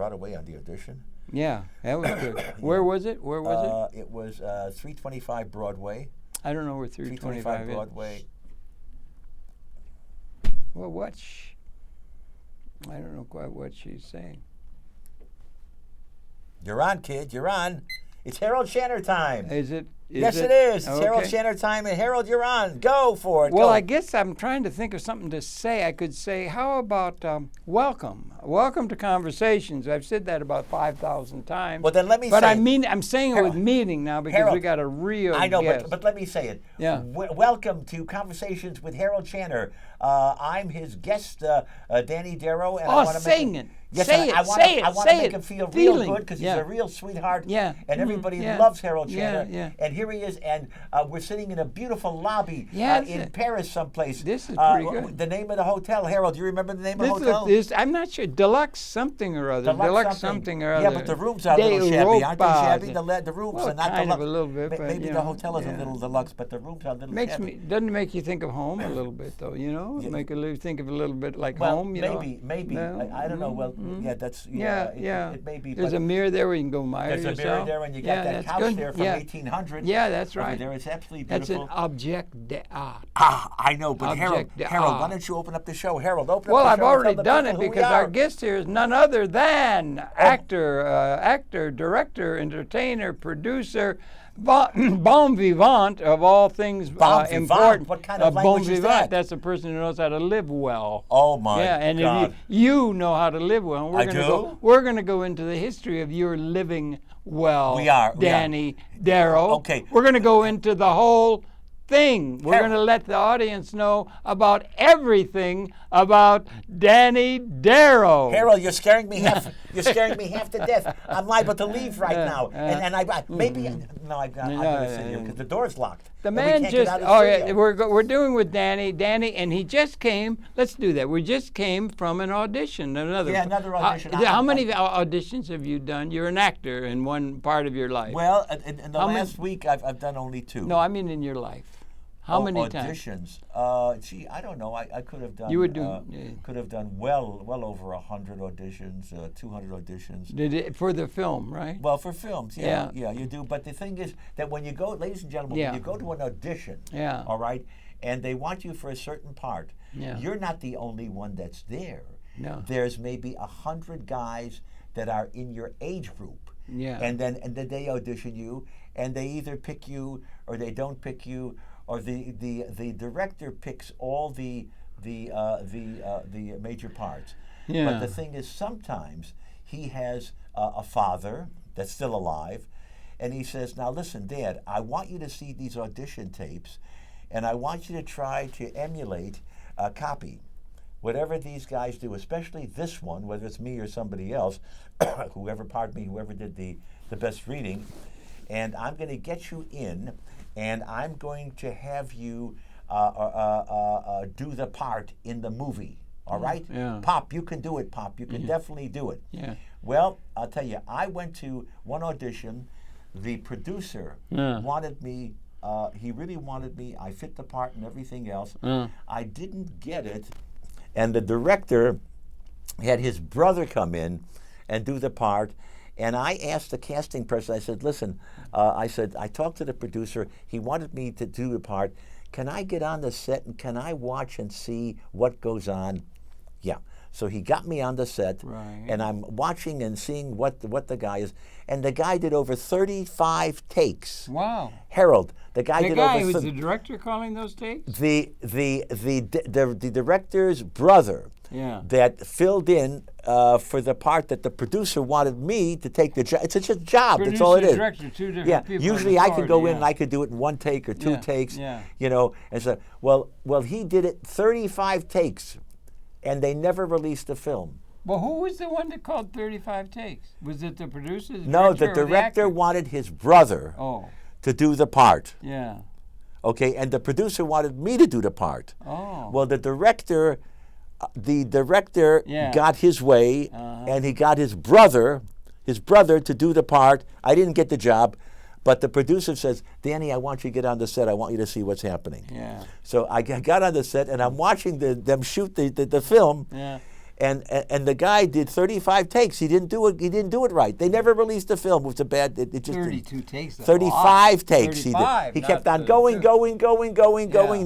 Brought away on the audition. Yeah, that was good. Where was it? Where was It was 325 Broadway. it? I don't know where 325 is. Broadway. Well, I don't know quite what she's saying. You're on, kid. You're on. It's Harold Shanner time. Is it? Yes, it is. It's Okay. Harold Shanner time, and Harold, you're on. Go for it. Well, Go. I guess I'm trying to think of something to say. I could say, how about welcome? Welcome to Conversations. I've said that about 5,000 times. Well, then let me but say I'm saying it with meaning now because Harold, we got a real I know, guest. but let me say it. Yeah. Welcome to Conversations with Harold Shanner. I'm his guest, Danny Darrow. And I want to sing it. Yes, say I it. want Say to, it. I want to Say make it. him feel Feeling. real good because Yeah. he's a real sweetheart. Yeah. And everybody Yeah. loves Harold Shanner. Yeah. And here he is, and we're sitting in a beautiful lobby Yeah, in Paris someplace. This is pretty good. The name of the hotel, Harold, do you remember the name of the hotel? I'm not sure. Deluxe something or other. Deluxe something or other. Yeah, but the rooms are a little shabby, aren't they shabby? The rooms well, are not kind deluxe. of a little bit, but maybe you the know, hotel is a little deluxe, but the rooms are a little shabby. Doesn't it make you think of home a little bit, though? You know, think of a little bit like Well, home. You maybe. know? I don't know. Well, yeah, that's Yeah. It may be. There's but a mirror there where you can go admire there's yourself. a mirror there, and you got that that's couch good. there from 1800. Yeah, that's right. Over there, it's absolutely That's beautiful. an object d'art. I know, but Harold, Object why don't you open up the show? Harold, open Well, up I've the show. and already tell the done people it who we because our are. guest here is none other than actor, director, entertainer, producer, bon vivant of all things Bon vivant? important. What kind of bon language is vivant, that? that's a person who knows how to live well. Oh my Yeah, and God. if you know how to live well. And I do? We're going to go into the history of your living well. We are. Danny Darrow. Okay. We're going to go into the whole thing. We're going to let the audience know about everything about Danny Darrow. Harold, you're scaring me half. You're scaring me half to death. I'm liable to leave right now, and I maybe no, I'm going to sit here because the door's locked. The and we man can't get just, out of the studio. we're doing with Danny, and he just came, let's do that. We just came from an audition, another audition. How many auditions have you done? You're an actor in one part of your life. Well, in the last week, I've done only 2. No, I mean in your life. How many auditions? times? Gee, I don't know. I could have done. You would do. Could have done well over 100 auditions, 200 auditions. Did it for the film, right? Well, for films, yeah, you do. But the thing is that when you go, ladies and gentlemen, when you go to an audition, all right, and they want you for a certain part, you're not the only one that's there. No. There's maybe 100 guys that are in your age group. Yeah. And then they audition you, and they either pick you or they don't pick you, or the director picks all the major parts. Yeah. But the thing is, sometimes he has a father that's still alive, and he says, "Now listen, Dad, I want you to see these audition tapes, and I want you to try to emulate a copy. Whatever these guys do, especially this one, whether it's me or somebody else, whoever did the best reading, and I'm going to get you in, and I'm going to have you do the part in the movie. All right? Yeah. Pop, you can do it, Pop. You can definitely do it." Yeah. Well, I'll tell you, I went to one audition. The producer wanted me. He really wanted me. I fit the part and everything else. I didn't get it. And the director had his brother come in and do the part. And I asked the casting person, I said, "Listen," I talked to the producer. He wanted me to do the part. Can I get on the set and can I watch and see what goes on? Yeah. So he got me on the set, and I'm watching and seeing what the guy is. And the guy did over 35 takes. Wow. Harold, the guy did over. Was the director calling those takes? The director's brother. Yeah. That filled in for the part that the producer wanted me to take the job. It's just a job. Producer, That's all it is. Director, two different people. Usually I could go in and I could do it in 1 take or 2 takes. Yeah. You know, and so well he did it 35 takes, and they never released the film. Well, who was the one that called 35 takes? Was it the producer? No, the director wanted his brother to do the part. Yeah. Okay, and the producer wanted me to do the part. Oh. Well, the director got his way, and he got his brother to do the part. I didn't get the job, but the producer says, "Danny, I want you to get on the set. I want you to see what's happening." Yeah. So I got on the set, and I'm watching them shoot the film. Yeah. and the guy did 35 takes. He didn't do it. He didn't do it right. They never released the film. It was a bad. It just 32 takes. 35 takes. 35, he kept on going.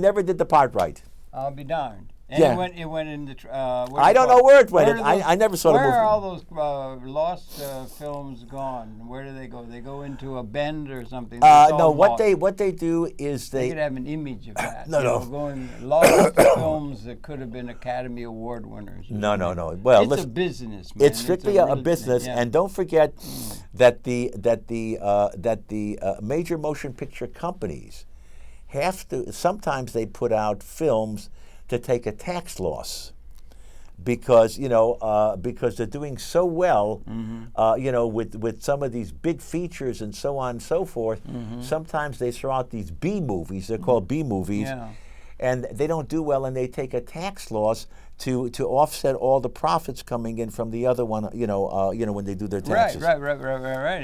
Never did the part right. I'll be darned. And it went in the. I don't know where it went. I never saw the movie. Where are all those lost films gone? Where do they go? They go into a bend or something. No, what they do is they could have an image of that. No. Going lost films that could have been Academy Award winners. No. Well, it's a business, man. It's strictly a business, and don't forget that the major motion picture companies have to. Sometimes they put out films to take a tax loss, because because they're doing so well, with some of these big features and so on and so forth. Sometimes they throw out these B movies. They're called B movies, and they don't do well, and they take a tax loss to offset all the profits coming in from the other one. When they do their taxes. Right.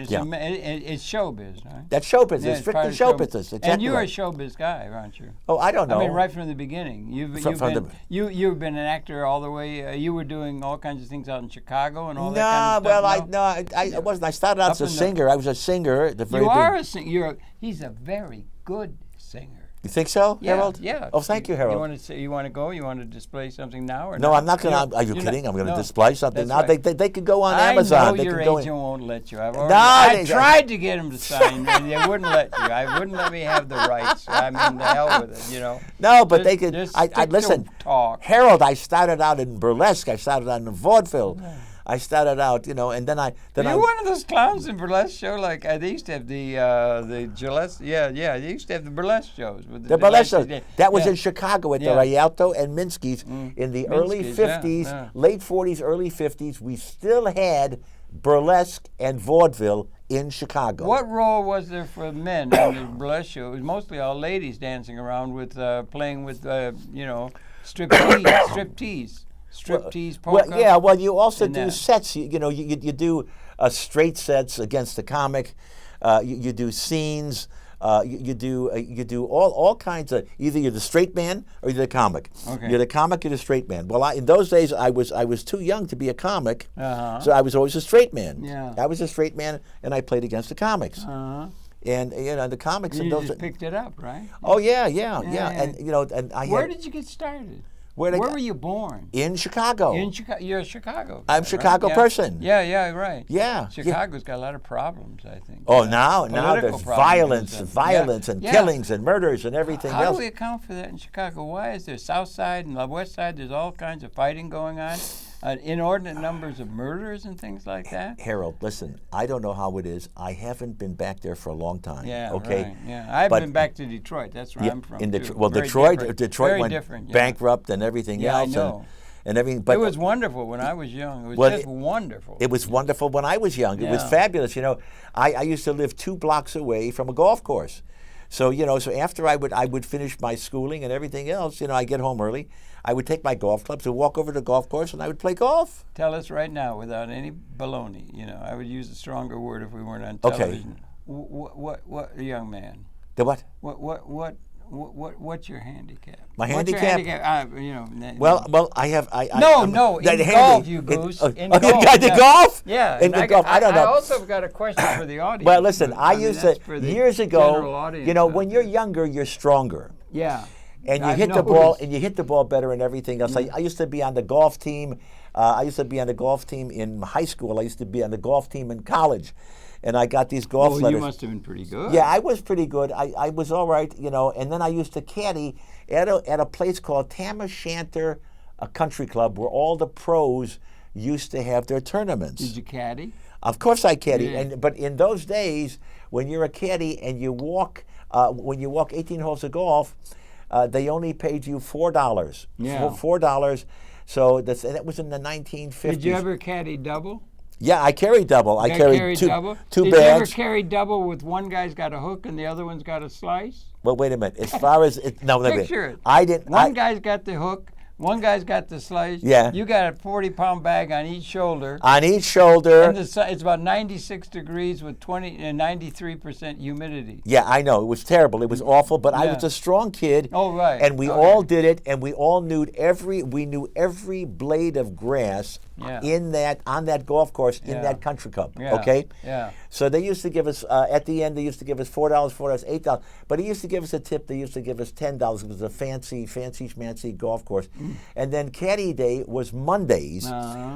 It's showbiz, right? That's show business. It's strictly show business. Exactly. And you're a showbiz guy, aren't you? Oh, I don't know. I mean, right from the beginning, you've been an actor all the way. You were doing all kinds of things out in Chicago and all that kind of stuff. I wasn't. I started out as a singer. I was a singer at the very beginning. You are a singer. He's a very good singer. You think so, Harold? Yeah. Oh, thank you, Harold. You want to go? You want to display something now? Or no, I'm not going to. Are you kidding? I'm going to display something now. Right. They could go on Amazon. I know your agent won't let you. I tried to get him to sign, and they wouldn't let you. I wouldn't let me have the rights. I mean, the hell with it, No, but they could. I listen. Talk. Harold, I started out in burlesque. I started out in vaudeville. I started out, and then I. You're one of those clowns in burlesque show. Like they used to have the Gillette. Yeah. They used to have the burlesque shows. With the burlesque shows. That was in Chicago at the Rialto and Minsky's in the early 50s, late 40s, early 50s. We still had burlesque and vaudeville in Chicago. What role was there for men in the burlesque show? It was mostly all ladies dancing around with playing with striptease. Striptease polka. Well, you also do sets. You do straight sets against the comic. You do scenes. You do all kinds of. Either you're the straight man or you're the comic. Okay. You're the comic. You're the straight man. Well, in those days, I was too young to be a comic, so I was always a straight man. Yeah. I was a straight man, and I played against the comics. And the comics. You and those just picked it up, right? Oh yeah. And I. Where did you get started? Where were you born? In Chicago. You're a Chicago guy, I'm a Chicago person. Yeah, right. Yeah. Chicago's got a lot of problems, I think. Oh, now there's violence and killings and murders and everything else. How do we account for that in Chicago? Why is there South Side and the West Side? There's all kinds of fighting going on, inordinate numbers of murders and things like that. Harold, listen, I don't know how it is. I haven't been back there for a long time. Yeah, okay. Right, yeah, I've been back to Detroit. That's where I'm from. Detroit went bankrupt and everything else. I know. And everything, but it was wonderful when I was young. It was just wonderful. It was wonderful when I was young. It was fabulous. I used to live 2 blocks away from a golf course. So after I would finish my schooling and everything else, I get home early. I would take my golf clubs and walk over to the golf course, and I would play golf. Tell us right now, without any baloney. I would use a stronger word if we weren't on television. Okay. What young man? The what? What's your handicap? My handicap? Well, I have. No, in golf, you goose. In golf. The golf? Yeah. In golf, I don't know. I also have got a question for the audience. Well, listen, I used to years ago. When you're younger, you're stronger. Yeah. And you hit the ball, and you hit the ball better and everything else. I used to be on the golf team. I used to be on the golf team in high school. I used to be on the golf team in college. And I got these golf letters. You must have been pretty good. Yeah, I was pretty good. I was all right, And then I used to caddy at a place called Tam O'Shanter, a country club where all the pros used to have their tournaments. Did you caddy? Of course I caddy. Yeah. But in those days, when you're a caddy and you walk, 18 holes of golf, they only paid you $4. Yeah. $4. So that was in the 1950s. Did you ever caddy double? Yeah, I carried double. I carried two double? Two Did bags. Did you ever carry double with one guy's got a hook and the other one's got a slice? Well, wait a minute. As far as picture it. I didn't. One guy's got the hook, One guy's got the sledge. Yeah. You got a 40-pound bag on each shoulder. On each shoulder. And it's about 96 degrees with 93% humidity. Yeah, I know. It was terrible. It was awful, but I was a strong kid. Oh, right. And we all did it, and we all knew every blade of grass on that golf course in that country club. Okay? Yeah. So they used to give us, at the end, they used to give us $4, $8. But he used to give us a tip. They used to give us $10. It was a fancy schmancy golf course. And then caddy day was Mondays.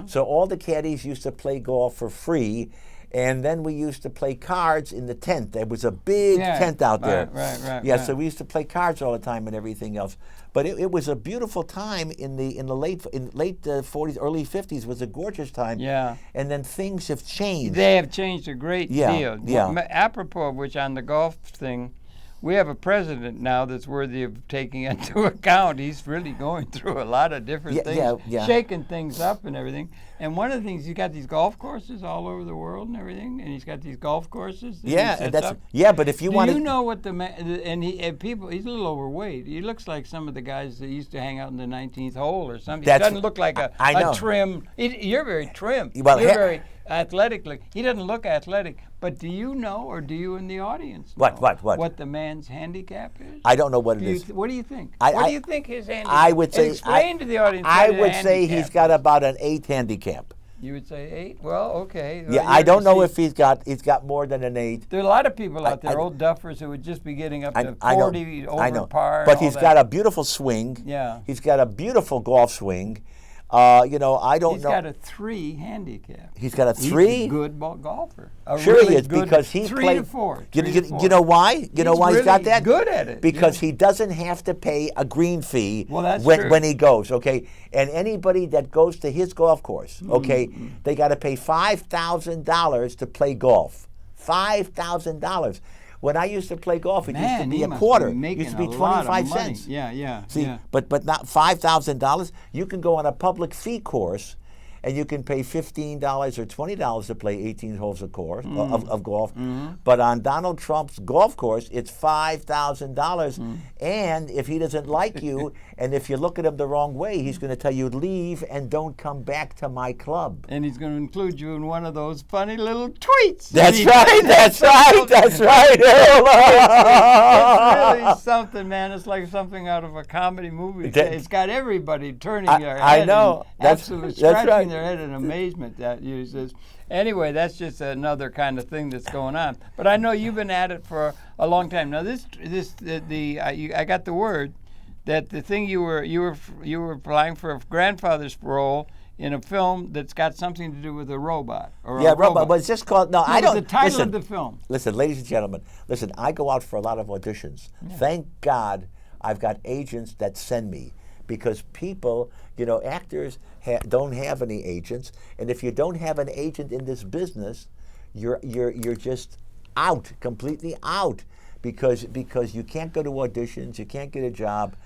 So all the caddies used to play golf for free. And then we used to play cards in the tent. There was a big tent out there. Right. So we used to play cards all the time and everything else. But it was a beautiful time in the late 40s, early 50s. It was a gorgeous time. Yeah. And then things have changed. They have changed a great deal. Yeah. Apropos of which, on the golf thing, we have a president now that's worthy of taking into account. He's really going through a lot of different things, shaking things up and everything. And one of the things, he's got these golf courses all over the world and everything, and he's got these golf courses. But if you want to, do you know what the man? And people, he's a little overweight. He looks like some of the guys that used to hang out in the 19th hole or something. He doesn't look like a trim. You're very trim. Well, you're very athletically. He doesn't look athletic. But do you know, or do you in the audience know what the man's handicap is? I don't know what it is. What do you think? What do you think his handicap? I would say explain to the audience. I would say he's got about an 8 handicap. You would say 8? Well, okay. Yeah, I don't know if he's got more than an 8. There are a lot of people out there, old duffers, who would just be getting up to 40 over par. But he's got a beautiful swing. Yeah. He's got a beautiful golf swing. I don't know. He's got a 3 handicap. He's got a 3? He's a good golfer. Sure he is, because he 3 to 4. You know why? You know why he's got that? Good at it. Because he doesn't have to pay a green fee true. When he goes, okay? And anybody that goes to his golf course, okay, they got to pay $5,000 to play golf. $5,000. When I used to play golf, it used to be a quarter. It used to be 25 cents. Yeah. See, but not $5,000. You can go on a public fee course, and you can pay $15 or $20 to play 18 holes of golf. But on Donald Trump's golf course, it's $5,000. And if he doesn't like you, and if you look at him the wrong way, he's going to tell you, leave and don't come back to my club. And he's going to include you in one of those funny little tweets. That's right. It's really something, man. It's like something out of a comedy movie. It's got everybody turning their head. I know. Absolutely scratching their head in amazement. That uses. Anyway, that's just another kind of thing that's going on. But I know you've been at it for a long time. Now, I got the word that the thing you were applying for a grandfather's role in a film that's got something to do with a robot. Robot. But it's just called. No, I don't. The title of the film. Listen, ladies and gentlemen. Listen, I go out for a lot of auditions. Yeah. Thank God I've got agents that send me, because people, actors don't have any agents, and if you don't have an agent in this business, you're just out, completely out, because you can't go to auditions, you can't get a job.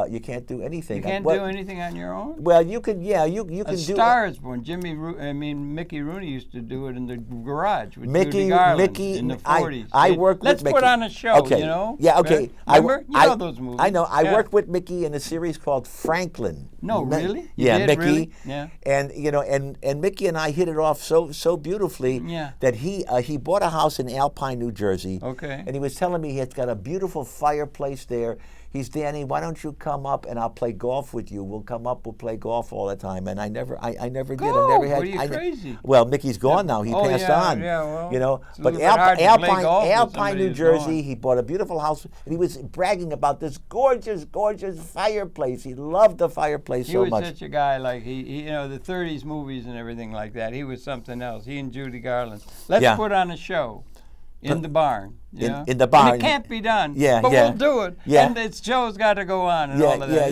You can't do anything. You can't do anything on your own? Well, you can. Yeah, you can do. A Star is Born. Mickey Rooney used to do it in the garage with Judy Garland in the 40s. I worked with Mickey. Let's put on a show. Okay. Yeah. Okay. Remember? You know those movies. I know. I worked with Mickey in a series called Franklin. No, really? Yeah, Mickey. Really? Yeah. And and Mickey and I hit it off so beautifully that he bought a house in Alpine, New Jersey. Okay. And he was telling me he's got a beautiful fireplace there. He's, Danny, why don't you come up and I'll play golf with you? We'll come up, we'll play golf all the time. And I never did. I never had. What are you crazy? Well, Mickey's gone now. He passed on. Yeah, well, but Alpine, New Jersey, he bought a beautiful house, and he was bragging about this gorgeous fireplace. He loved the fireplace so much. He was such a guy, like he the 30s movies and everything like that. He was something else. He and Judy Garland. Let's put on a show. In the barn. In the barn. And it can't be done. Yeah, but we'll do it. Yeah. And the show's got to go on and all of that.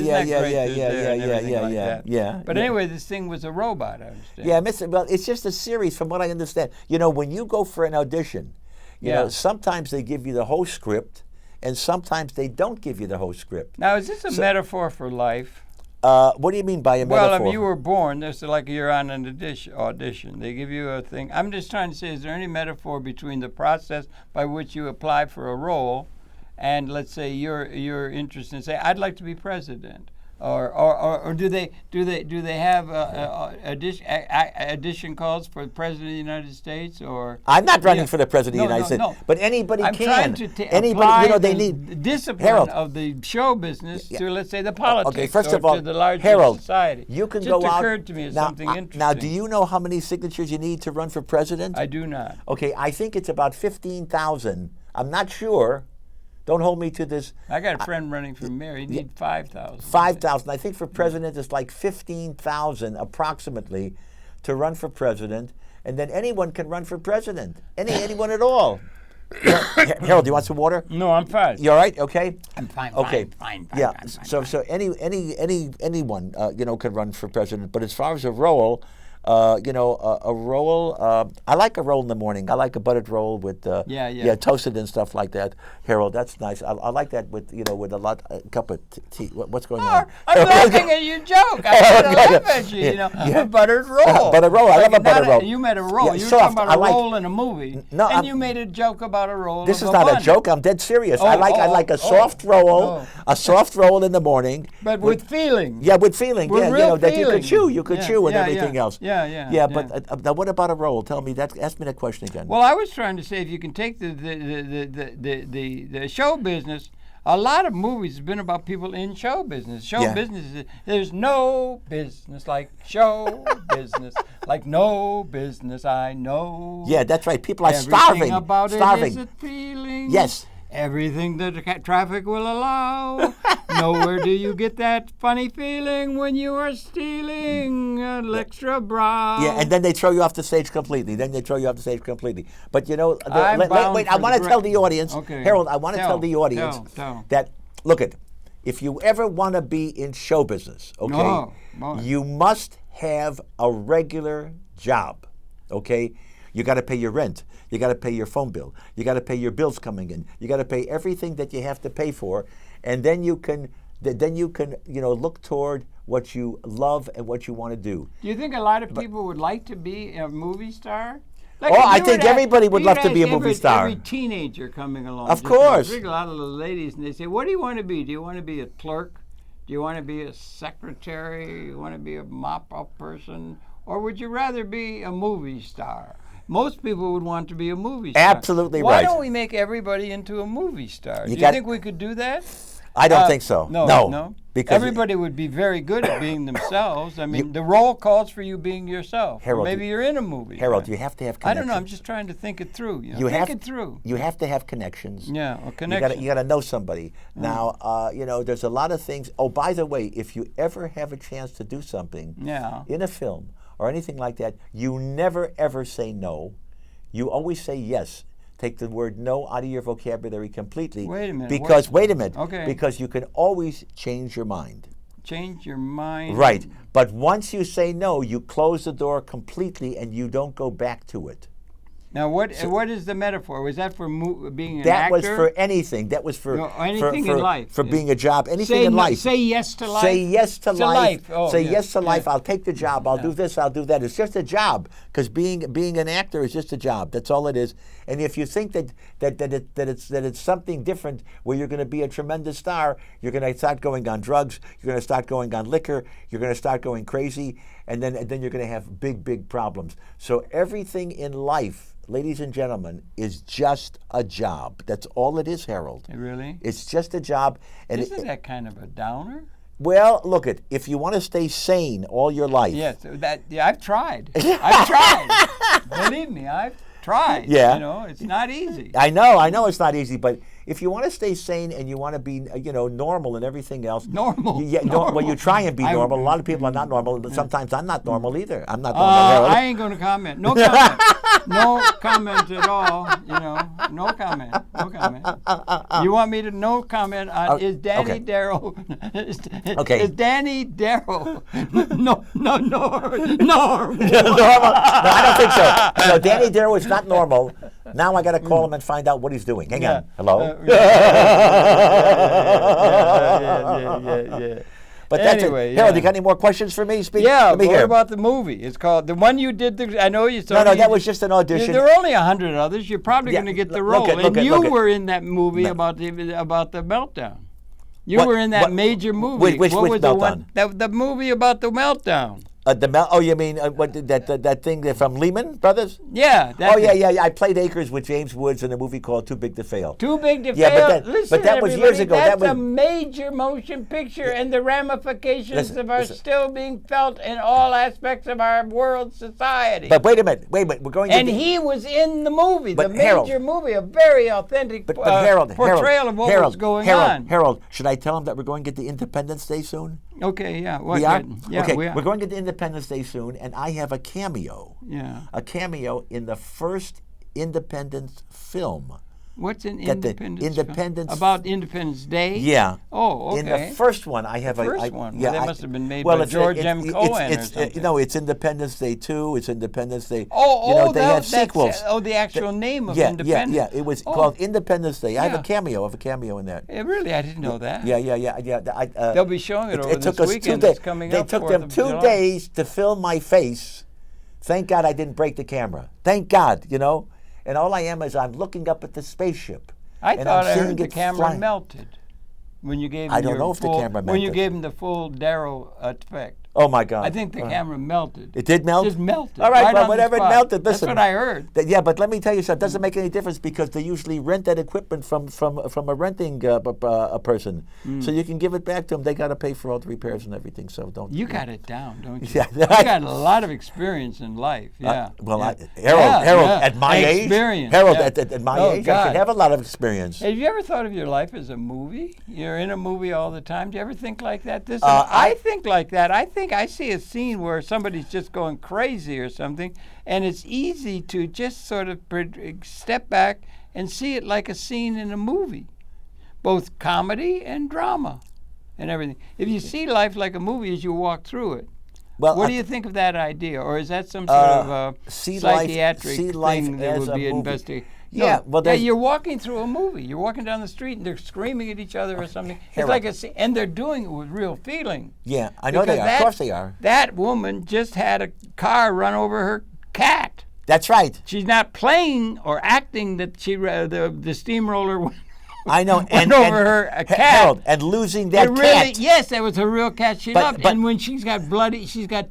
Yeah. But anyway, this thing was a robot, I understand. Yeah, well, it's just a series from what I understand. When you go for an audition, you know, sometimes they give you the whole script, and sometimes they don't give you the whole script. Now, is this a metaphor for life? What do you mean by a metaphor? Well, I mean, you were born. It's like you're on an audition. They give you a thing. I'm just trying to say, is there any metaphor between the process by which you apply for a role and, let's say, you're interested in, say, I'd like to be president. Or do they have audition calls for the president of the United States? Or I'm not running for the president of the United States, no. but anybody I'm can. trying to Anybody, apply they the need discipline Harold. of the show business to, let's say, the politics. Okay, first or of all, to the larger Harold, society. you can Just go out. occurred to me as something interesting. Now, do you know how many signatures you need to run for president? I do not. Okay, I think it's about 15,000. I'm not sure. Don't hold me to this. I got a friend running for mayor. He needs 5,000. 5,000. I think for president it's like 15,000 approximately to run for president, and then anyone can run for president. Anyone at all. Harold, do you want some water? No, I'm fine. You all right? Okay. I'm fine. Okay. Fine. Yeah. Fine. So anyone can run for president. But as far as a role, a roll. I like a roll in the morning. I like a buttered roll with toasted and stuff like that. Harold, that's nice. I like that with with a cup of tea. What's going on? I'm laughing at your joke. I'm going to laugh at you. A buttered roll. Buttered roll. I love a buttered roll. You made a roll. Yeah, you were soft. talking about a roll in a movie. No, and you made a joke about a roll. This of is a not bun. a joke. I'm dead serious. I like a soft roll. A soft roll in the morning. But with feeling. Yeah, with feeling. With real that feeling. you could chew and everything else. Yeah. But now, what about a roll? Tell me that. Ask me that question again. Well, I was trying to say if you can take the show business. A lot of movies have been about people in show business. Business. There's no business like show business, like no business I know. Yeah, that's right. People are Everything starving. About starving. It is a feeling. Yes. Everything that traffic will allow. Nowhere do you get that funny feeling when you are stealing an extra brow. Yeah, and then they throw you off the stage completely. But wait, I want to tell the audience, Harold, I want to tell the audience that, look if you ever want to be in show business, you must have a regular job, okay? You got to pay your rent. You got to pay your phone bill. You got to pay your bills coming in. You got to pay everything that you have to pay for, and then you can look toward what you love and what you want to do. Do you think a lot of people would like to be a movie star? I think everybody would love to be a movie star. Every teenager coming along. Of course. A lot of the ladies, and they say, "What do you want to be? Do you want to be a clerk? Do you want to be a secretary? Do you want to be a mop-up person? Or would you rather be a movie star?" Most people would want to be a movie star. Absolutely right. Why don't we make everybody into a movie star? Do you think we could do that? I don't think so. No. Because everybody would be very good at being themselves. I mean, the role calls for you being yourself. Harold, maybe you're in a movie. Harold, you have to have connections. I don't know. I'm just trying to think it through. You have to have connections. Yeah, connections. You got to know somebody. Now, there's a lot of things. Oh, by the way, if you ever have a chance to do something in a film or anything like that, you never, ever say no. You always say yes. Take the word no out of your vocabulary completely. Wait a minute. Wait a minute. Okay. Because you can always change your mind. Change your mind. Right. But once you say no, you close the door completely and you don't go back to it. Now, what is the metaphor? Was that for being an actor? That was for anything. That was for anything in life. For being a job. Anything in life. Say yes to life. Say yes to life. Oh, say yes to life. I'll take the job. I'll do this. I'll do that. It's just a job. Because being an actor is just a job. That's all it is. And if you think that it's something different, where you're going to be a tremendous star, you're going to start going on drugs. You're going to start going on liquor. You're going to start going crazy, and then you're going to have big problems. So everything in life, ladies and gentlemen, is just a job. That's all it is, Harold. Really? It's just a job. And isn't that kind of a downer? Well, look, if you want to stay sane all your life. Yes, I've tried. I've tried. Believe me, I've tried. Yeah. It's not easy. I know it's not easy, but if you want to stay sane and you want to be, normal and everything else. Normal. Well, you try and be normal. A lot of people are not normal. Sometimes I'm not normal either. I'm not normal. I ain't going to comment. No comment. No comment at all. No comment. No comment. You want me to no comment on is Danny Darrow? Okay. Is Danny Darrow? No. Normal. No, I don't think so. No, Danny Darrow is not normal. Now I got to call him and find out what he's doing. Hang on. Hello? Yeah. But anyway, that's it. Harold, you got any more questions for me? What about the movie? It's called, the one you did, I know you saw. No, that was just an audition. There were only 100 others. You're probably going to get the role. You were in that movie about the meltdown. You were in that major movie. Which what was the meltdown? one? The movie about the meltdown. Oh, you mean what that thing from Lehman Brothers? Yeah. Oh, yeah. I played Acres with James Woods in a movie called Too Big to Fail. Too Big to Yeah, Fail. but that was years ago. That's That was a major motion picture, and the ramifications are still being felt in all aspects of our world society. But wait a minute. We're going. And he was in the movie, the major movie, a very authentic Harold, portrayal of what was going on. Harold, should I tell him that we're going to get the Independence Day soon? Okay, yeah. We are? Yeah, okay, we are. We're going to get the Independence Day soon, and I have a cameo. Yeah. A cameo in the first Independence film. What's an Independence about Independence Day? Yeah. Oh, okay. In the first one, I have the first one. Yeah, well, that must have been made by George M. Cohen or something. No, it's Independence Day 2. It's Independence Day. They have sequels. The actual name of Independence. Yeah. It was called Independence Day. I have a cameo in that. Really, I didn't know that. Yeah. They'll be showing it over this weekend. They took them 2 days to film my face. Thank God I didn't break the camera. Thank God, And all I am is I'm looking up at the spaceship. I thought I heard the camera melted when you gave him I don't know if the camera melted. When you gave him the full Darrow effect. Oh, my God. I think the camera melted. It did melt? It just melted. All right, well, whatever it melted. Listen, that's what I heard. Yeah, but let me tell you something. It doesn't make any difference because they usually rent that equipment from a renting a person. So you can give it back to them. They got to pay for all the repairs and everything. So don't. You got it down, don't you? Yeah. You got a lot of experience in life. Yeah. Harold, at my age, Harold, at my age, I should have a lot of experience. Have you ever thought of your life as a movie? You're in a movie all the time. Do you ever think like that? I think like that. I think I see a scene where somebody's just going crazy or something, and it's easy to just sort of step back and see it like a scene in a movie, both comedy and drama and everything. If you see life like a movie as you walk through it, what do you think of that idea? Or is that some sort of psychiatric thing that would be investigated? Yeah, you're walking through a movie. You're walking down the street and they're screaming at each other or something. It's like and they're doing it with real feeling. Yeah, I know they are. Of course they are. That woman just had a car run over her cat. That's right. She's not playing or acting that the steamroller went. I know, and over her cat. Harold, and losing that cat. Yes, that was a real cat she loved. And when she's got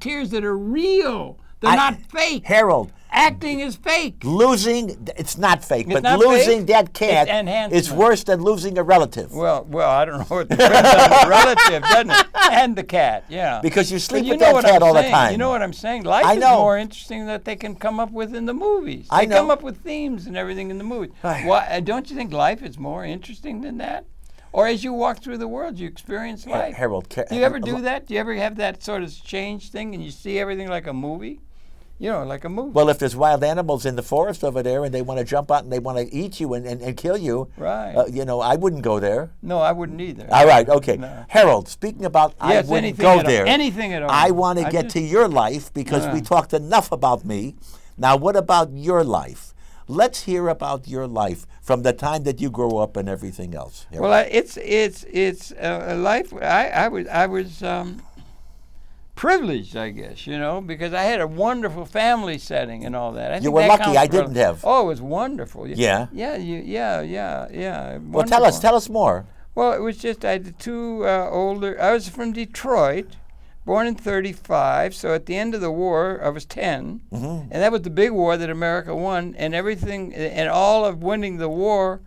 tears that are real. They're not fake. Harold. Acting is fake. It's not fake, but losing that cat is worse than losing a relative. Well, I don't know. It depends on the relative, doesn't it? And the cat, yeah. Because you sleep with that cat all the time. You know what I'm saying? Life is more interesting that they can come up with in the movies. They come up with themes and everything in the movies. Don't you think life is more interesting than that? Or as you walk through the world, you experience life. Harold, do you ever do that? Do you ever have that sort of change thing and you see everything like a movie? Like a movie. Well, if there's wild animals in the forest over there and they want to jump out and they want to eat you and kill you, right? I wouldn't go there. No, I wouldn't either. All right, okay. No. Harold, speaking about I wouldn't go there. Anything at all. I want to get to your life because we talked enough about me. Now, what about your life? Let's hear about your life from the time that you grew up and everything else. Harold. Well, it's a life. I was. Privileged, I guess, because I had a wonderful family setting and all that. You were lucky. I didn't have. Oh, it was wonderful. Yeah. Yeah. Well, tell us more. Well, it was just I had two older. I was from Detroit, born in '35. So at the end of the war, I was 10, and that was the big war that America won, and everything, and all of winning the war.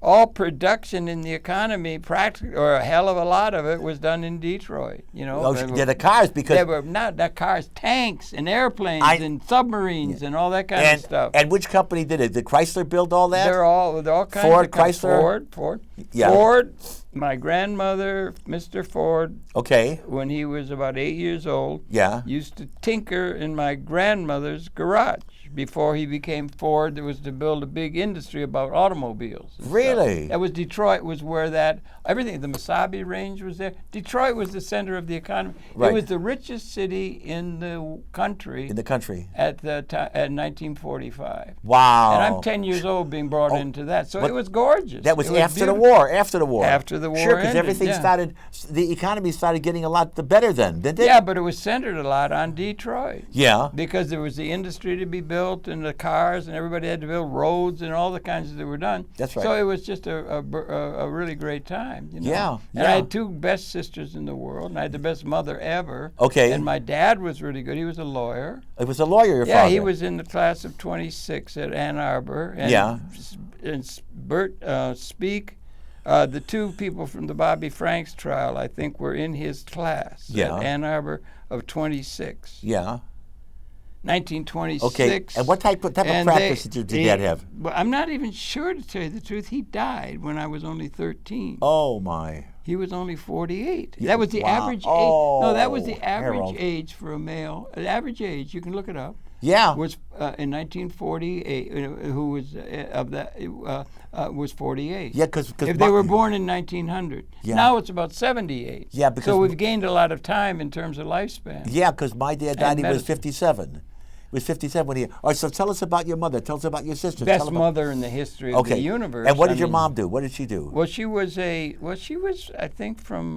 All production in the economy, practically, or a hell of a lot of it, was done in Detroit. The cars because they were not the cars, tanks and airplanes and submarines and all that kind of stuff. And which company did it? Did Chrysler build all that? They're all kinds Ford, of Chrysler, Ford. Yeah. Ford. My grandmother, Mr. Ford. Okay. When he was about 8 years old. Yeah. Used to tinker in my grandmother's garage. Before he became Ford, there was to build a big industry about automobiles. Really? That was Detroit was where everything, the Mesabi Range was there. Detroit was the center of the economy. Right. It was the richest city in the country. At 1945. Wow. And I'm 10 years old being brought into that. So it was gorgeous. That was after the war. After the war. Sure, because everything the economy started getting a lot better then, didn't it? Yeah, but it was centered a lot on Detroit. Yeah. Because there was the industry to be built. built, and the cars, and everybody had to build roads and all the kinds that were done. That's right. So it was just a really great time. You know? Yeah, And I had two best sisters in the world, and I had the best mother ever. Okay. And my dad was really good. He was a lawyer. It was a lawyer, your Yeah, father. he was in the class of 26 at Ann Arbor. And Yeah. And Bert Speak, the two people from the Bobby Franks trial, I think, were in his class Yeah. at Ann Arbor of 26. Yeah. 1926. Okay. And what type of practice did your dad have? Well, I'm not even sure, to tell you the truth. He died when I was only 13. Oh, my. He was only 48. That was the Wow. average age. Oh, No, that was the average Harold. age for a male. The average age, you can look it up, Yeah. was in 1948. Who was of that was 48. Yeah, because If they were born in 1900. Yeah. Now it's about 78. Yeah, because so we've gained a lot of time in terms of lifespan. Yeah, because my dad died, And he was medicine. 57. He was 57 when he... All right, so tell us about your mother. Tell us about your sister. Best mother in the history of the universe. And what did I your mean, mom do? What did she do? Well, she was I think, from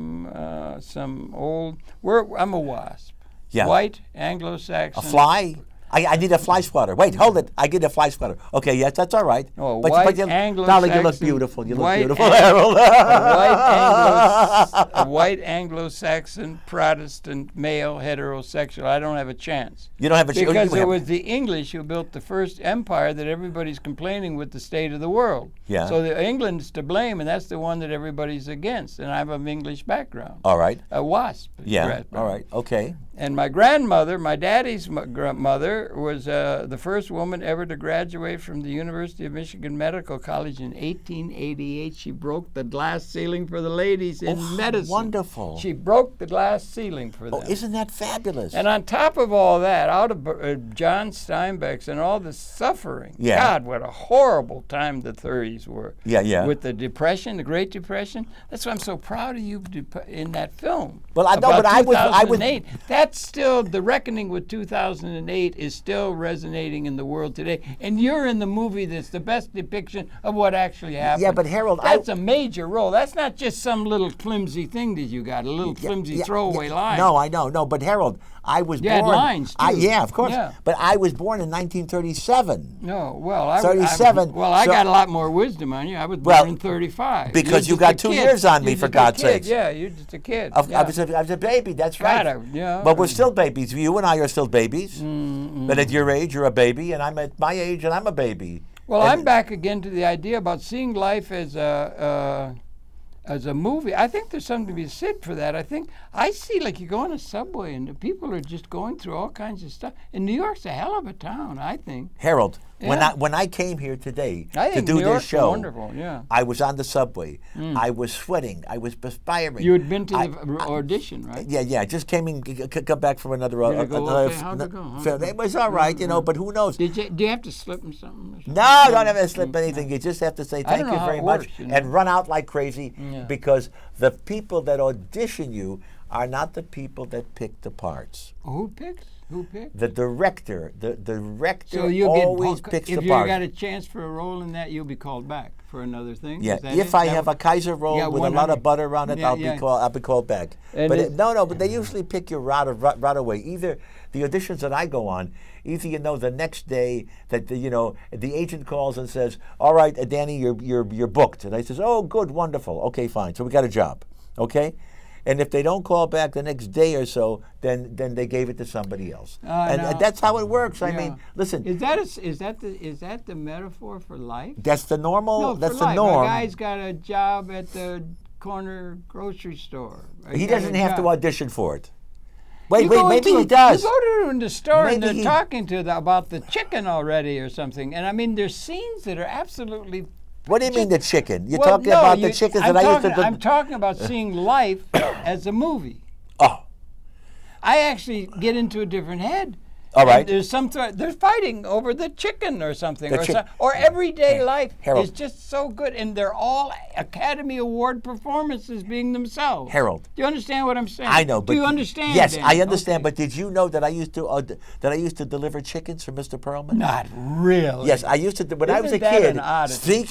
some old. I'm a wasp. Yeah. White Anglo-Saxon. A fly? I need a fly swatter. Wait, hold it. I get a fly swatter. Okay, yes, that's all right. Oh, but white you, Anglo-Saxon. darling, you look beautiful. You look white beautiful, Harold. a white Anglo-Saxon Protestant male heterosexual. I don't have a chance. You don't have a chance. Because it was the English who built the first empire that everybody's complaining with the state of the world. Yeah. So England's to blame, and that's the one that everybody's against. And I have an English background. All right. A WASP. Yeah. background. All right. Okay. And my grandmother, my daddy's mother, was the first woman ever to graduate from the University of Michigan Medical College in 1888. She broke the glass ceiling for the ladies in medicine. Wonderful. She broke the glass ceiling for them. Oh, isn't that fabulous? And on top of all that, out of John Steinbeck's and all the suffering, Yeah. God, what a horrible time the 30s were. Yeah, yeah. With the Depression, the Great Depression. That's why I'm so proud of you in that film. Well, I know, about but I was 2008. That's still, the reckoning with 2008 is still resonating in the world today. And you're in the movie that's the best depiction of what actually happened. Yeah, but Harold, that's a major role. That's not just some little flimsy thing that you got, a little flimsy throwaway line. No, I know. No, but Harold, I was You born. had lines, too. Yeah, of course. Yeah. But I was born in 1937. No, well, I 37. I So- got a lot more wisdom on you. I was born Well, in 35. because You're you got just a 2 kid. years on me, You're for just a God's kid. sakes. Yeah, you're just a kid. I Yeah. was a baby, that's right. Gotta, yeah. But we're still babies. You and I are still babies. But at your age, you're a baby, and I'm at my age, and I'm a baby. Well, And- I'm back again to the idea about seeing life as a movie. I think there's something to be said for that. I see, like, you go on a subway and the people are just going through all kinds of stuff. And New York's a hell of a town, I think. Harold, Yeah. when I came here today I to think do New this York's show, wonderful, yeah. I was on the subway. I was sweating. I was perspiring. You had been to the audition, right? Yeah. I just came in, come back from another. Did it go okay? How'd it go? film. It was all right, but who knows? Do you have to slip them something? Or something? No, don't have to slip anything. You just have to say I thank don't know you how very it much works, and run out like crazy Yeah. because the people that audition you are not the people that pick the parts. Who picks? The director, the director So you'll always get picks if the you parts. got a chance for a role in that, you'll be called back for another thing. Yeah, Is that if it? I That have wa- a Kaiser roll Yeah, with a lot 100. of butter on it, Yeah, I'll be called back. And But it- but they usually pick you right away. Either the auditions that I go on, either the next day that the agent calls and says, "All right, Danny, you're booked," and I says, "Oh, good, wonderful, okay, fine, so we got a job, okay." And if they don't call back the next day or so, then they gave it to somebody else, and that's how it works. I mean, listen, Is that the metaphor for life? that's the normal. No, that's for the life. norm. A guy's got a job at the corner grocery store. He got a doesn't have to job. audition for it. Wait, You go maybe into he does. You go to the store and Maybe they're he- talking about the chicken already or something. And I mean, there's scenes that are absolutely. What do you mean the chicken? You're Well, talking no, about the chickens that I used to. I'm talking about seeing life as a movie. Oh, I actually get into a different head. All right. And there's they're fighting over the chicken or something, The or everyday life Harold. is just so good, and they're all Academy Award performances being themselves. Harold. Do you understand what I'm saying? I know, but do you understand? Yes, Danny? I understand. Okay. But did you know that I used to deliver chickens for Mr. Perlman? Not really. Yes, I used to. When I was a Isn't that kid, an oddity?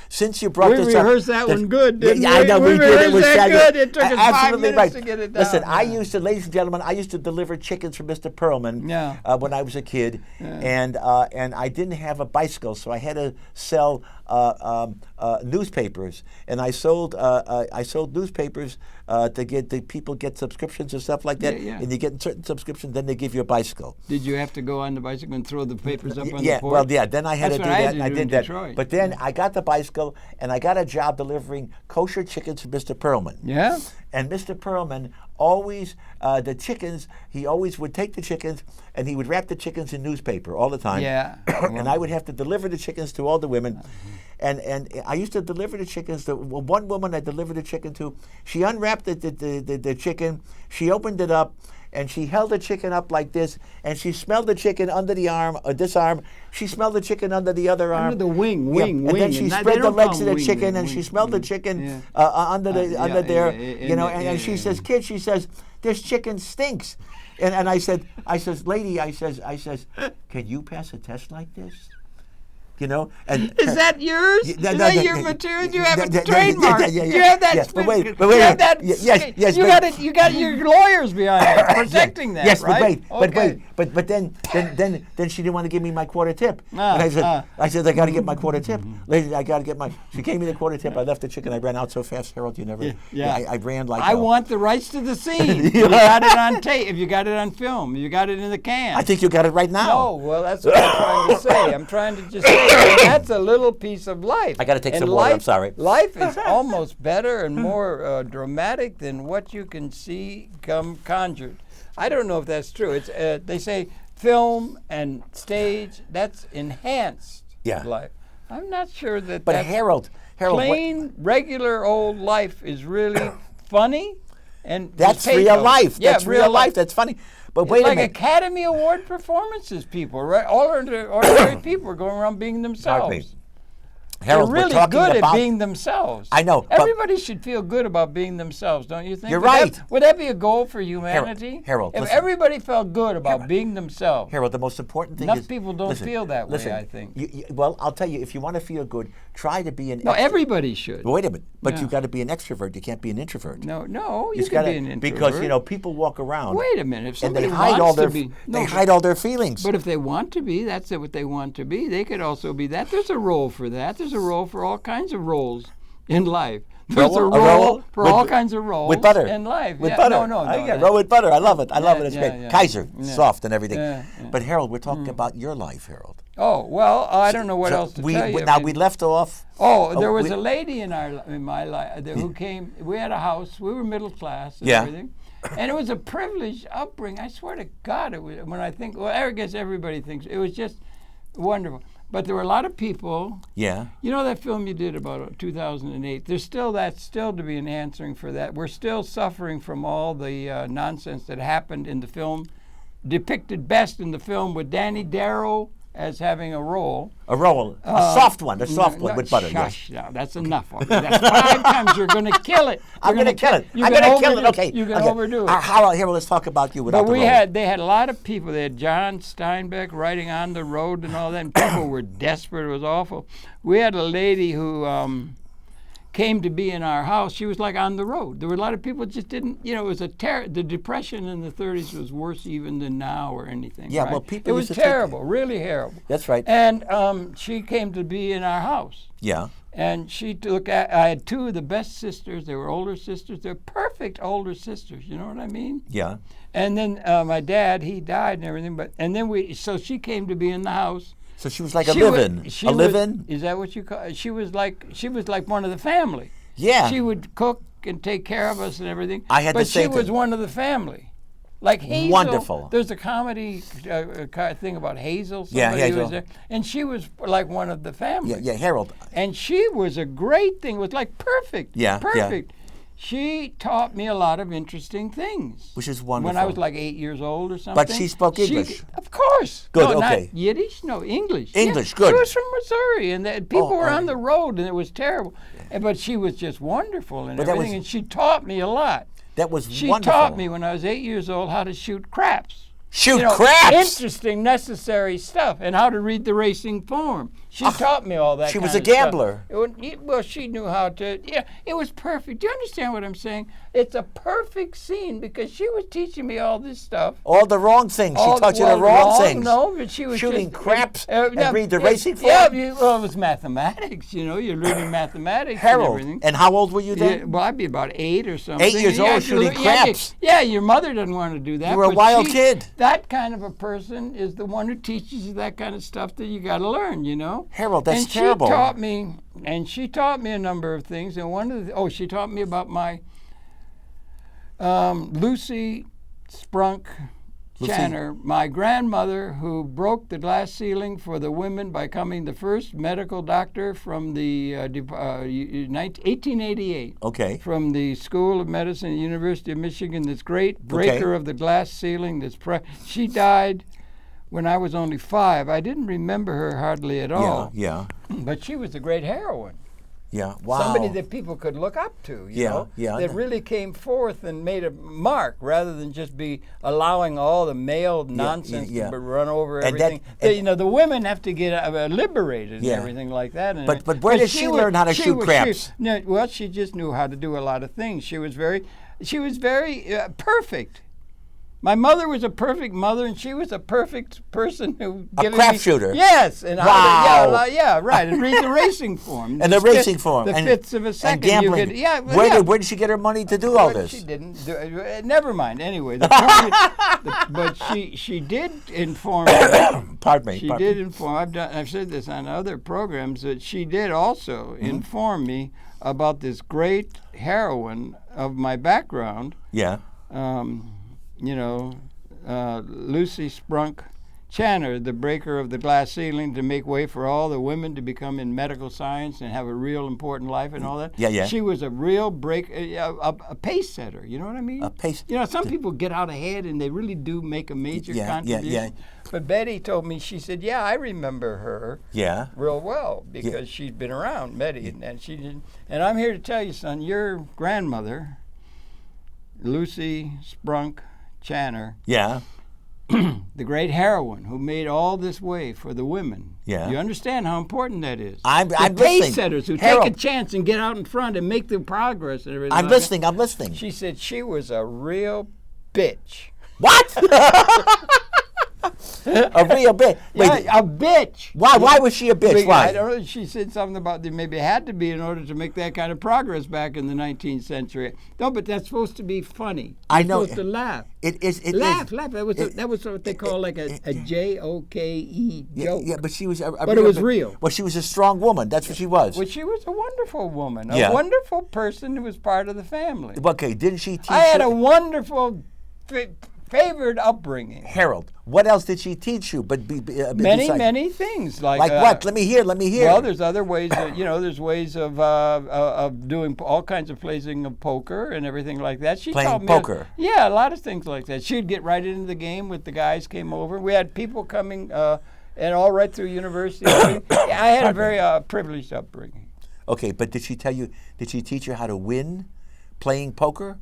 since you brought We this up, rehearsed that one good, didn't I we? know We we did. It was rehearsed that fabulous. good. It took us 5 Absolutely minutes right. to get it Listen, down. I used to, ladies and gentlemen, I used to deliver chickens for Mr. Perlman. Yeah. when I was a kid, and I didn't have a bicycle, so I had to sell newspapers, and I sold newspapers to get the people get subscriptions and stuff like that. And you get certain subscriptions, then they give you a bicycle. Did you have to go on the bicycle and throw the papers up on the porch? Well, yeah. Then I had to do that, and I did that. Detroit. But then I got the bicycle, and I got a job delivering kosher chickens to Mr. Perlman. Yeah. And Mr. Perlman always, the chickens, he always would take the chickens and he would wrap the chickens in newspaper all the time. Yeah. And I would have to deliver the chickens to all the women. And I used to deliver the chickens to one woman I delivered the chicken to. She unwrapped the chicken, she opened it up, and she held the chicken up like this, and she smelled the chicken under the arm, or this arm. She smelled the chicken under the other arm. Under the wing. And then she spread the legs of the chicken, and she smelled the chicken under there. And she says, "Kid," she says, "this chicken stinks." And I says, "Lady," I says, "Can you pass a test like this?" And is that yours? Is that your material? You have a trademark. You have that. But wait. You have that. Yes. You got your lawyers behind it protecting that. Yes, right? but then she didn't want to give me my quarter tip. And I said, I got to get my quarter tip. Lady, I got to get my. She gave me the quarter tip. I left the chicken. I ran out so fast, Harold. You never. I ran like. I want the rights to the scene. You got it on tape. If you got it on film, you got it in the can. I think you got it right now. No, well, that's what I'm trying to say. I'm trying to just say. That's a little piece of life. I got to take some water. I'm sorry. Life is almost better and more dramatic than what you can see come conjured. I don't know if that's true. It's they say film and stage, that's enhanced life. I'm not sure that. But Harold, plain regular old life is really funny, and that's real life. That's real life. That's funny. But wait a minute. Like Academy Award performances, people, right? All ordinary people are going around being themselves. Harold, they're really good at being themselves. I know. Everybody should feel good about being themselves, don't you think? You're right. Would that be a goal for humanity? Harold, if listen. everybody felt good about being themselves. Harold, the most important thing enough people don't feel that way, I think. Well, I'll tell you, if you want to feel good, try to be an No, everybody should. Wait a minute. But you've got to be an extrovert. You can't be an introvert. No, you can be an introvert. Because, people walk around. Wait a minute. If somebody and they hide wants to be. They hide all their feelings. But if they want to be, that's what they want to be. They could also be that. There's a role for that. There's a role for all kinds of roles in life. There's a role for all kinds of roles with butter. in life. With butter. No. Roll with butter. I love it. I love it. It's great. Yeah. Kaiser, soft and everything. Yeah. But Harold, we're talking about your life, Harold. Oh, well, I don't know what else to tell you. Now, we left off. There was a lady in my life who came. We had a house. We were middle class and everything. And it was a privileged upbringing. I swear to God, it was. When I think, I guess everybody thinks it was just wonderful. But there were a lot of people. Yeah. You know that film you did about 2008? There's still to be an answering for that. We're still suffering from all the nonsense that happened in the film, depicted best in the film with Darrow as having a role. A soft one, with butter. Shush, no, that's enough. That's 5 times you're going to kill it. I'm going to kill it. Okay. You can overdo it. Harold, let's talk about you without the role. They had a lot of people. They had John Steinbeck writing On the Road and all that, and people were desperate. It was awful. We had a lady who came to be in our house. She was like on the road. There were a lot of people just didn't, it was the Depression in the 30s was worse even than now or anything. Yeah, right? well, people It was terrible, really terrible. That's right. And she came to be in our house. Yeah. And I had 2 of the best sisters. They were older sisters. They're perfect older sisters. You know what I mean? Yeah. And then my dad, he died and everything. So she came to be in the house. So she was like a live-in. A live-in? Is that what you call it? She was like one of the family. Yeah. She would cook and take care of us and everything. I had the same But she was one of the family. Like Hazel. Wonderful. There's a comedy thing about Hazel. Hazel. Who was there, and she was like one of the family. Yeah, Harold. And she was a great thing. It was like perfect. Yeah. Perfect. Yeah. She taught me a lot of interesting things. Which is wonderful. When I was like 8 years old or something. But she spoke English. Of course. Good, no, okay. Not Yiddish, no, English. English, yeah. good. She was from Missouri, and people were on the road, and it was terrible. But she was just wonderful and and she taught me a lot. That was she wonderful. She taught me when I was 8 years old how to shoot craps. Shoot craps. Interesting, necessary stuff, and how to read the racing form. She taught me all that. She was a gambler. Well, she knew how to. Yeah, it was perfect. Do you understand what I'm saying? It's a perfect scene because she was teaching me all this stuff. All the wrong things. She taught you the wrong things. No, but she was shooting just, craps and read the racing form. Yeah, well, it was mathematics. You're learning mathematics. Harold. And everything. And how old were you then? Yeah, well, I'd be about 8 or something. 8 years old shooting craps. Yeah, your mother doesn't want to do that. You were a wild kid. That kind of a person is the one who teaches you that kind of stuff that you got to learn. Harold, that's terrible. She taught me a number of things, and one of the she taught me about my Lucy Sprunk Channer, my grandmother, who broke the glass ceiling for the women by becoming the first medical doctor from the 1888. Okay. From the School of Medicine at the University of Michigan, this great breaker of the glass ceiling. She died when I was only 5. I didn't remember her hardly at all. Yeah. But she was a great heroine. Yeah, wow. Somebody that people could look up to, you know, that really came forth and made a mark rather than just be allowing all the male nonsense to run over everything. The women have to get liberated and everything like that. And but where did she learn how to shoot craps? She just knew how to do a lot of things. She was very perfect. My mother was a perfect mother, and she was a perfect person who gave me... A crap shooter. Yes. And wow. Right. And read the racing form. And the racing form. The fifths of a second. And gambling. Where did she get her money to do all this? She didn't. Never mind. Anyway, but she did inform me. Pardon me. She did inform. I've said this on other programs that she did also inform me about this great heroine of my background. Yeah. Lucy Sprunk Channer, the breaker of the glass ceiling to make way for all the women to become in medical science and have a real important life and all that. Yeah. She was a real a pace setter. You know what I mean? A pace. Some people get out ahead and they really do make a major contribution. Yeah. But Betty told me, she said, yeah, I remember her real well because she's been around, Betty, and she did. And I'm here to tell you, son, your grandmother, Lucy Sprunk Channer, the great heroine who made all this way for the women. Yeah. You understand how important that is? I'm pace setters who take a chance and get out in front and make the progress and everything. I'm listening. She said she was a real bitch. What? A real bitch. A bitch. Why was she a bitch? Why? I don't know. She said something about there maybe had to be in order to make that kind of progress back in the 19th century. No, but that's supposed to be funny. I know. Supposed to laugh. It is. Laugh. That was what they call like a J-O-K-E joke. Yeah, but she was. But it was real. Well, she was a strong woman. That's what she was. Well, she was a wonderful woman. A wonderful person who was part of the family. Okay, didn't she teach? I had a wonderful favored upbringing. Harold, what else did she teach you? But many things like what? Let me hear. Well, there's other ways. There's ways of doing all kinds of playing of poker and everything like that. She playing taught me poker. A lot of things like that. She'd get right into the game with the guys came over. We had people coming and all right through university. I had a very privileged upbringing. Okay, but did she teach you how to win playing poker?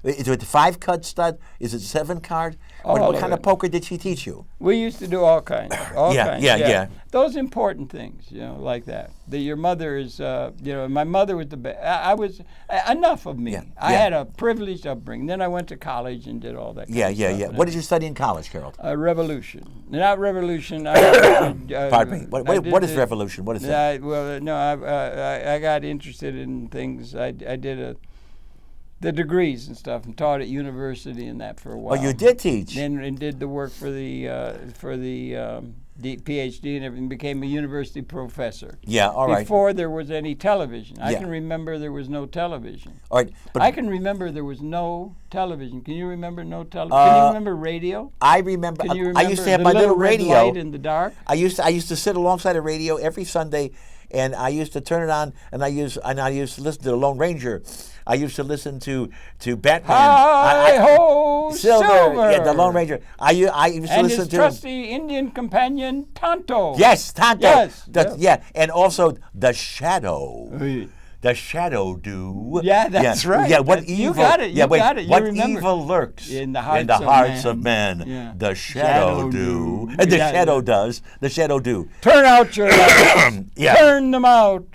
Is it 5-card stud? Is it 7-card? What kind of poker did she teach you? We used to do all kinds. Yeah. Those important things, like that. Your mother is, my mother was the best. I was, enough of me. I had a privileged upbringing. Then I went to college and did all that kind of stuff. Yeah. What did you study in college, Harold? Revolution. Not revolution. Pardon me. What is revolution? What is that? I got interested in things. I did the degrees and stuff, and taught at university and that for a while. Oh, you did teach. And did the work for the PhD and everything. Became a university professor. Yeah, all right. Before there was any television, I can remember there was no television. All right, I can remember there was no television. Can you remember no television? Can you remember radio? I remember. Can you remember I used to have my little radio. Red light in the dark. I used to sit alongside a radio every Sunday, and I used to turn it on, and I used to listen to the Lone Ranger. I used to listen to Batman. Hi-ho, Silver! Yeah, the Lone Ranger. I used to listen to... And his trusty Indian companion, Tonto. Yes, Tonto. Yes. Yeah, and also The Shadow. the shadow do. Yeah, that's right. Yeah, what You evil? got it. Yeah, You wait, got it. You what remember. evil lurks In the hearts of men? Yeah. The shadow do. And the Yeah, shadow yeah. does. The shadow do. Turn out your lights. Yeah. Turn them out.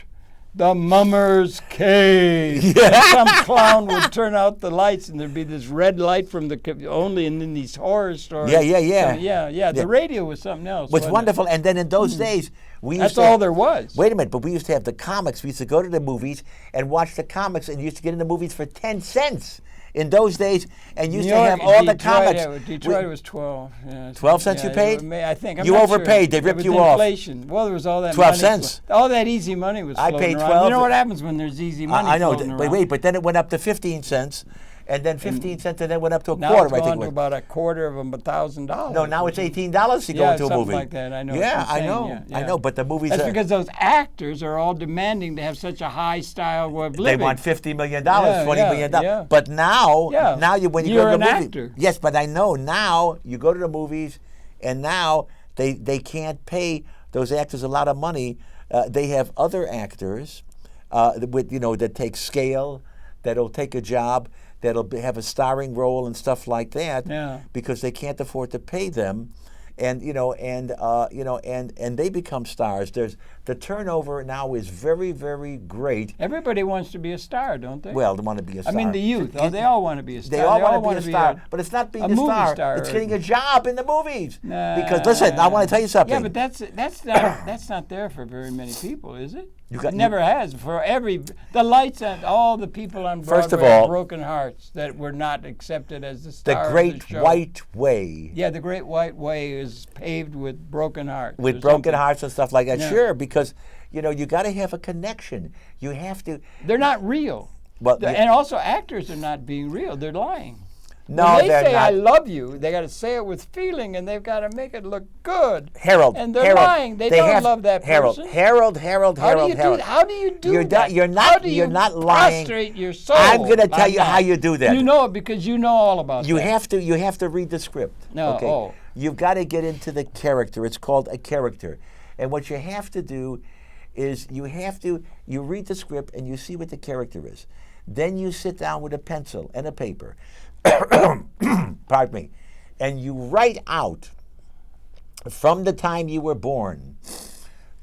The mummer's cave. And some clown would turn out the lights, and there'd be this red light from only in these horror stories. Yeah. The radio was something else. Was wasn't wonderful. And then in those days, we used That's to all there was. Wait a minute, but we used to have the comics. We used to go to the movies and watch the comics, and you used to get in the movies for 10 cents in those days, and used to have all the comics. Yeah, Detroit was 12. Yeah, 12 cents you paid? I think. I'm You not overpaid. Sure. They ripped With you off. inflation. Well, there was all that 12 money. cents. All that easy money was I floating paid around. 12. You know what happens when there's easy money I know. floating But around? wait, but then it went up to 15 cents, and then 15 cents, and then went up to a Now quarter. it's I think gone it to was. about a quarter of $1,000. No, now it's $18 to go Yeah, into a something movie. like that. I know. Yeah, It's I insane. know. Yeah, I know. But the movies That's are. because those actors are all demanding to have such a high style of They living. want $50 million, Yeah, $20 million. yeah. But now, Yeah. when you You're go to an the movie, actor. yes, but I know now you go to the movies, and now they can't pay those actors a lot of money. They have other actors with that take scale, that'll take a job, that'll have a starring role and stuff like that. Yeah. Because they can't afford to pay them. And and they become stars. There's the turnover now is very, very great. Everybody wants to be a star, don't they? Well, they want to be a star. I mean, the youth. They all want to be a star. They all want to wanna be a star, but it's not being a movie star. star. It's getting a job in the movies. Nah. Because listen, I want to tell you something. Yeah, but that's not there for very many people, is it? It never has. For the lights and all the people on Broadway First of all, have broken hearts that were not accepted as the star the of Great the show. White Way. Yeah, the Great White Way is paved with broken hearts. With broken something. hearts and stuff like that. Yeah. Sure, because you got to have a connection. You have to. They're not real. Well, And also actors are not being real. They're lying. No, when they they're say not. I love you, they got to say it with feeling, and they've got to make it look good. Harold, And they're Harold, lying. They don't love that person. Harold. How do you do You're that? not How do you lying. prostrate your soul? I'm going to tell I'm you not. how you do that. You know it because you know all about You that. have to read the script. No, Okay. oh. You've got to get into the character. It's called a character. And what you have to do is you read the script and you see what the character is. Then you sit down with a pencil and a paper. Pardon me. And you write out from the time you were born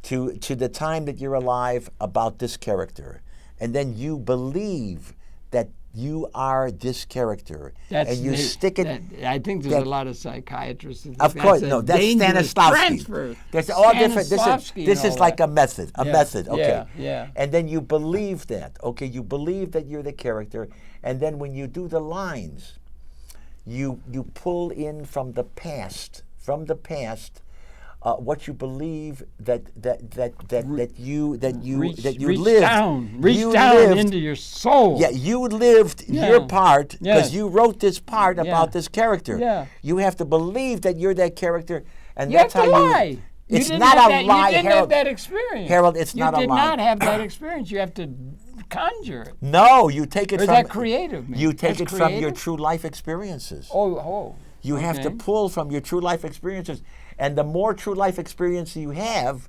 to the time that you're alive about this character. And then you believe that you are this character, and you stick it. I think there's a lot of psychiatrists. Of course, no, that's Stanislavski. That's all different. This is like a method. Method. Okay. Yeah. And then you believe that. Okay, you believe that you're the character, and then when you do the lines, you pull in from the past. What you believe that you lived. Reach down into your soul. Yeah, you lived your part because you wrote this part about this character. Yeah. You have to believe that you're that character, and You that's have to how lie. It's not a lie, You didn't Harold. have that experience. Harold, it's not a lie. You did not have that experience. You have to conjure it. No, you take it Or is from. that creative? You take That's it from your creative? true life experiences. Oh. You have to pull from your true life experiences, and the more true life experience you have,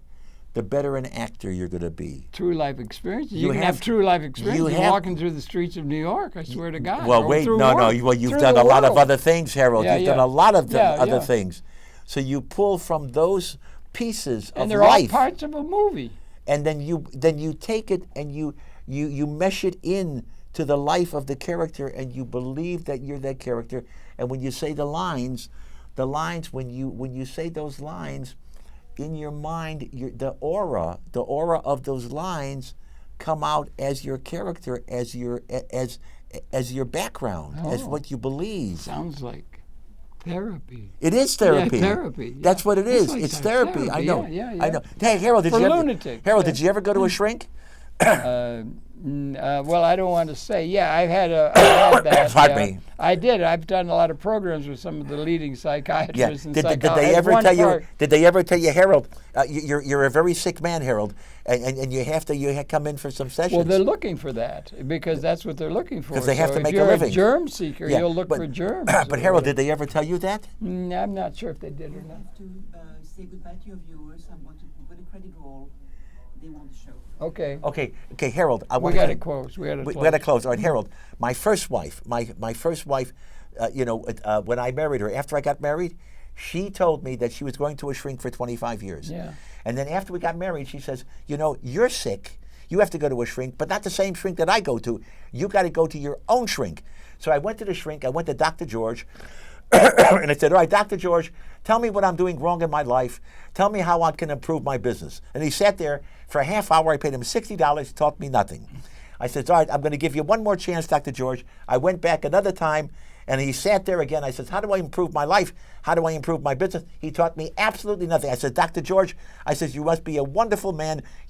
the better an actor you're going to be. True life experiences. You can have true life experiences walking through the streets of New York. I swear to God. Well, wait, no. Well, you've done a lot of other things, Harold. You've done a lot of other things. So you pull from those pieces of life. And they're all parts of a movie. And then you take it and you mesh it in to the life of the character, and you believe that you're that character. And when you say the lines, when you say those lines, in your mind, the aura of those lines come out as your character, as your background, as what you believe. Sounds like therapy. It is therapy. Yeah, therapy. Yeah. That's what it is. Like it's therapy. I know. Yeah. I know. Hey, Harold, did lunatics. did you ever go to a shrink? Well, I don't want to say. Yeah, I had that. Pardon me. I did. I've done a lot of programs with some of the leading psychiatrists and Did psychologists. they ever tell you, Harold? You're a very sick man, Harold, and you have to come in for some sessions. Well, they're looking for that because that's what they're looking for. Because they have to make a living. living. If you're a germ seeker, you'll look for germs. But Harold, did they ever tell you that? I'm not sure if they did or not. To say goodbye to your viewers, I want to put a credit roll. they want to show. Okay. Okay, Harold. I We want got to close. We got to We close. got to close. All right, Harold. My first wife. My first wife. When I married her, after I got married, she told me that she was going to a shrink for 25 years. Yeah. And then after we got married, she says, you're sick. You have to go to a shrink, but not the same shrink that I go to. You got to go to your own shrink. So I went to the shrink. I went to Dr. George. And I said, all right, Dr. George, tell me what I'm doing wrong in my life. Tell me how I can improve my business. And he sat there for a half hour. I paid him $60. He taught me nothing. I said, all right, I'm going to give you one more chance, Dr. George. I went back another time, and he sat there again. I said, how do I improve my life? How do I improve my business? He taught me absolutely nothing. I said, Dr. George, I said, you must be a wonderful man.